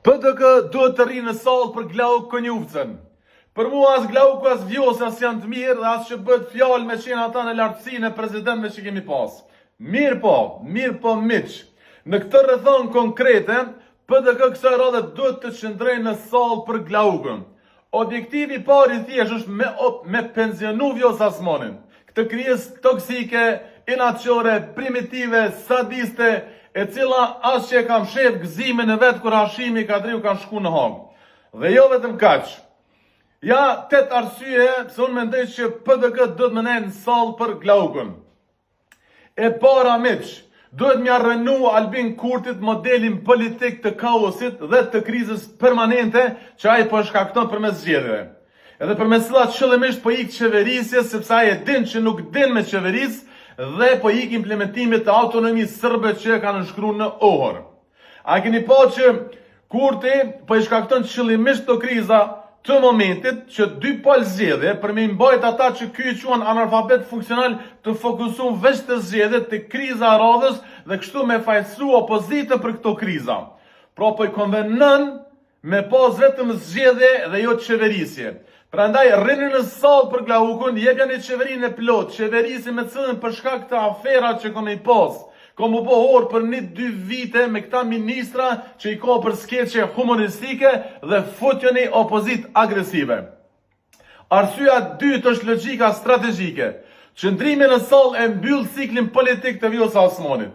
PDK duhet të rrinë në sallë për Glauk Konjufcën. Për mua as Glauku as Vjosa as janë të mirë dhe as që bëhet fjalë me qenë ata në lartësinë e prezidentëve që kemi pas. Mirë po miq. Në këtë rrethon konkrete, PDK kësaj radhe duhet të qëndrojë në sallë për Glaukun. Objektivi i parë i thjesht është me pensionu Vjosa Osmanin. Këtë krijesë toksike, inaçore, primitive, sadiste, e cila as që e kam shef gëzimin e vet kur Hashimi Kadriu kanë shku në Hag. Dhe jo vetëm kaq. Ja 8 arsye pse unë mendoj që PDK duhet më nejë në sallë për Glaukun. E para miq, duhet m'ia rënu Albin Kurtit modelin politik të kaosit dhe të krizës permanente që ai po shkakton përmes zgjedhjeve. Edhe përmes cilat qëllimisht po ik qeverisje sepse ai e din që nuk din me qeverisë dhe po ik implementimit të autonomisë serbe që kanë nënshkruar në Ohër. A keni pa që Kurti po i shkakton qëllimisht të kriza të momentit që dy palë zgjedhje për me mbajt ata që ky quan analfabet funksional të fokusuar veç të zgjedhjet të kriza radhës dhe kështu me fajsu opozitën për këto kriza. Pra po i konvenon me pas vetëm zgjedhje dhe jo qeverisje. Prandaj rrini në sallë për Glaukun, jepjani qeverinë e plot, qeverisi me cilën për shkak të aferat që kemi pas. Kom u pohor për 1-2 vite me këta ministra që i ka për skeqe humoristike dhe futjoni opozit agresive. Arsyeja dytë është logjika strategjike. Qëndrimi në sallë e mbyll ciklin politik të Vjosa Osmanit.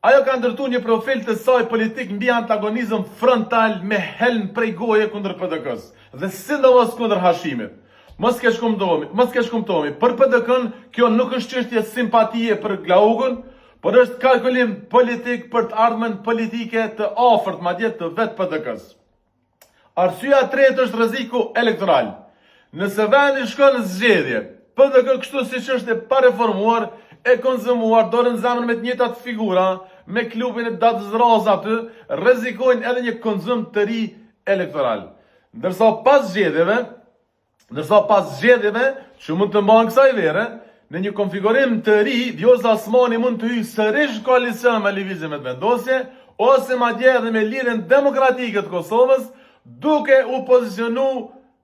Ajo ka ndërtuar një profil të saj politik mbi antagonizëm frontal me helm prej goje kundër PDK-s dhe sidomos kundër Hashimit. Mos keq kuptohemi, për PDK-n kjo nuk është çështje simpatie për Glaukun, por është kalkulim politik për të ardhmen politike të afërt madje të vet PDK-s. Arsyeja e tretë është rreziku elektoral. Nëse vendi shkon në zgjedhje, PDK kështu siç është e pareformuar, e konzumuar, dorën zemrën me të njëjtat figura, me klubin e datës raza aty, rrezikojnë edhe një konzum të ri elektoral. Ndërsa pas zgjedhjeve, që mund të mbahen kësaj vere, në një konfigurim të ri, Vjosa Osmani mund të hyjë sërish koalicion me lëvizjet vendosje, ose madje edhe me Lirën Demokratike të Kosovës, duke u pozicionu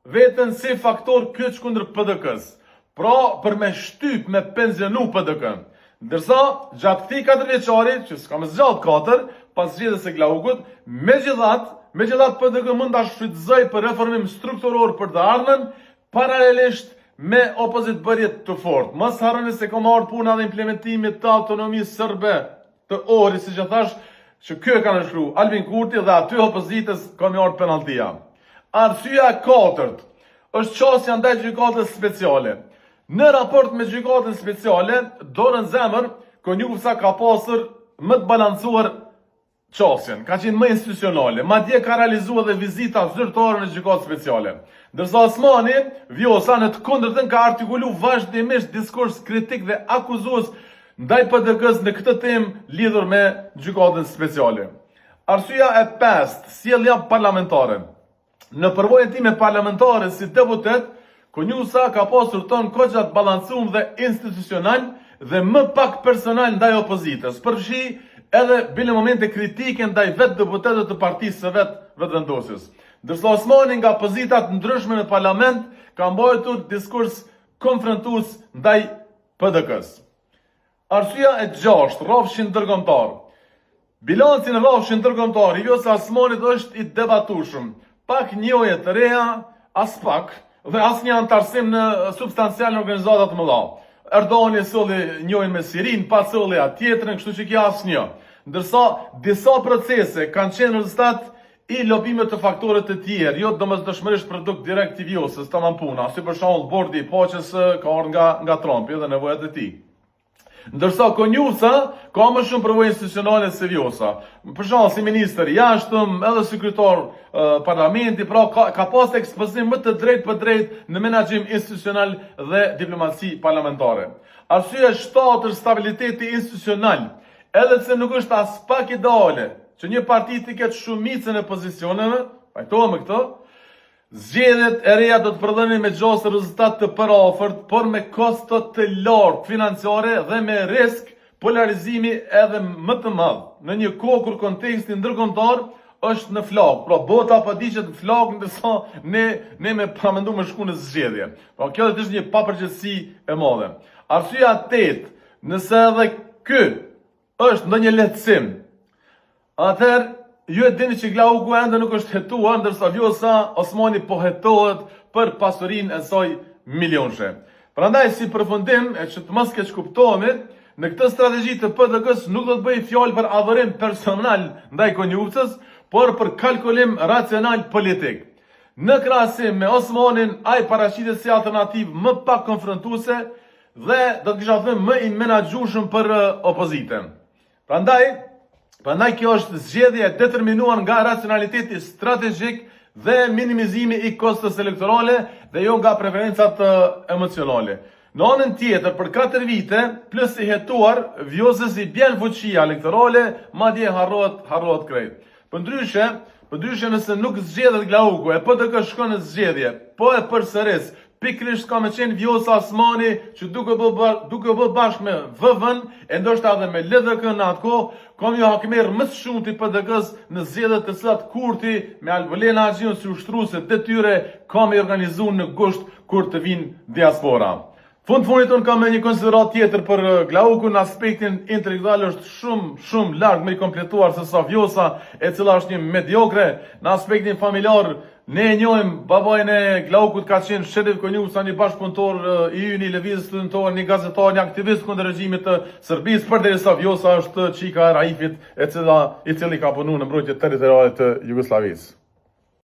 veten si faktor kyç kundër PDK-s. Pra, për me shtyp me pensionu PDK-n. Ndërsa, gjatë këtij 4 vjeçari, që s'ka më zgjat 4, pas zgjedhjes së Glaukut, megjithatë PDK mund ta shfrytëzoj për reformim strukturor për të ardhmen, paralelisht me opozitbërje të fortë. Mos harroni se ka marrë puna dhe implementimit të autonomisë serbe të Ohrit, siç e thash, që ky e ka nënshkruar Albin Kurti dhe aty opozitës ka marrë penalltia. Arsyeja e katërt është çështja ndaj gjykatës speciale. Në raport me gjykatën speciale, dorën zemër, Konjufca ka pasur më të balancuar çështjen, ka qenë më institucionale, madje ka realizuar edhe vizita zyrtare në gjykatë speciale. Ndërsa Osmani, Vjosa në të kundërtën ka artikuluar vazhdimisht diskurs kritik dhe akuzues ndaj PDK-s në këtë temë lidhur me gjykatën speciale. Arsyeja e pestë, sjellja parlamentare. Në përvojën time parlamentare si deputet, Konjufca ka pasur ton kogjat balancuar dhe institucional dhe më pak personal ndaj opozitës, përfshi edhe bile momente kritike ndaj vetë deputetëve të partisë së vetëvendosjes. Ndërsa Osmani nga pozitat ndryshme në parlament ka mbajtur diskurs konfrontues ndaj PDK-s. Arsyeja e 6, rrafshin ndërkombëtar. Bilanci në rrafshin ndërkombëtar i Vjosa Osmanit është i debatueshëm. Pak njohje të reja, as pak, dhe asnjë antarësim në substancial në organizata të mëdha. Erdogani solli njërin me Sirin, pa solli tjetrën, kështu që kjo asnjë. Ndërsa disa procese kanë qenë rezultat i lobimit të faktorëve të tjerë, jo domosdoshmërisht produkt direkt i Vjosës, tamam puna, si për shembull bordi i paqes ka ardhur nga Trumpi dhe nevojat e tij. Ndërsa Konjufca ka më shumë përvojë institucionale se Vjosa. Për shembull, si ministër i jashtëm, edhe sekretar parlamenti, pra ka pas ekspozim më të drejtë për drejtë në menaxhim institucional dhe diplomaci parlamentare. Arsyeja e 7 është stabiliteti institucional, edhe pse nuk është as pak ideale që një parti të ketë shumicën e pozicioneve, pajtohem me këtë. Zgjedhjet e reja do të përdhënin me gjasë rezultat të parafort, por me kosto të lartë financiare dhe me risk polarizimi edhe më të madh. Në një kohë kur konteksti ndërkombëtar është në flak. Pra bota po diqet në flak, ndërsa ne me pamendu me shku në zgjedhje. Pra kjo është një papërgjithësi e madhe. Arsyeja 8, nëse edhe ky është ndonjë lehtësim, atëherë ju e dini që Glauku ende nuk është hetuar, ndërsa Vjosa Osmani po hetohet për pasurinë e saj milionshë. Prandaj si përfundim, e që të mos keq kuptohemi, në këtë strategji të PDK-s nuk do të bëj fjalë për adhurim personal ndaj konjunkturës, por për kalkulim racional politik. Në krahasim me Osmanin, ai paraqitet si alternativë më pak konfrontuese dhe do të kisha thënë më i menaxhueshëm për opozitën. Prandaj kjo është zgjedhje e determinuar nga racionaliteti strategjik dhe minimizimi i kostos elektorale dhe jo nga preferencat emocionale. Në anën tjetër, për 4 vite, plus i hetuar, Vjosës i bjen fuqia elektorale, madje harrohet krejt. Përndryshe nëse nuk zgjedhet Glauku, e PDK shkon në zgjedhje, po e përsëris, pikrisht ka me qenë Vjosa Osmani, që duke bë bashkë me VV-n, e ndoshta edhe me LDK në atë kohë, kam jo hakmer më shumë të PDK-s në zgjedhjet të cilat Kurti me Albolena Haxhiun si ushtruese detyre ka me organizu në gusht kur të vinë diaspora. Fundit unë kam një konsiderat tjetër për Glauku, në aspektin intelektual është shumë larg më i kompletuar se sa Vjosa, e cila është një mediokre. Në aspektin familjar, ne e njohim babajin e Glaukut ka qenë shefit konjunkturës, një bashkëpunëtor i një lëvizje studentore, një gazetar, një aktivist kundër regjimit të Serbisë, përderisa Vjosa është çika e Raifit, i cili ka punuar në mbrojtje territoriale të Jugosllavisë.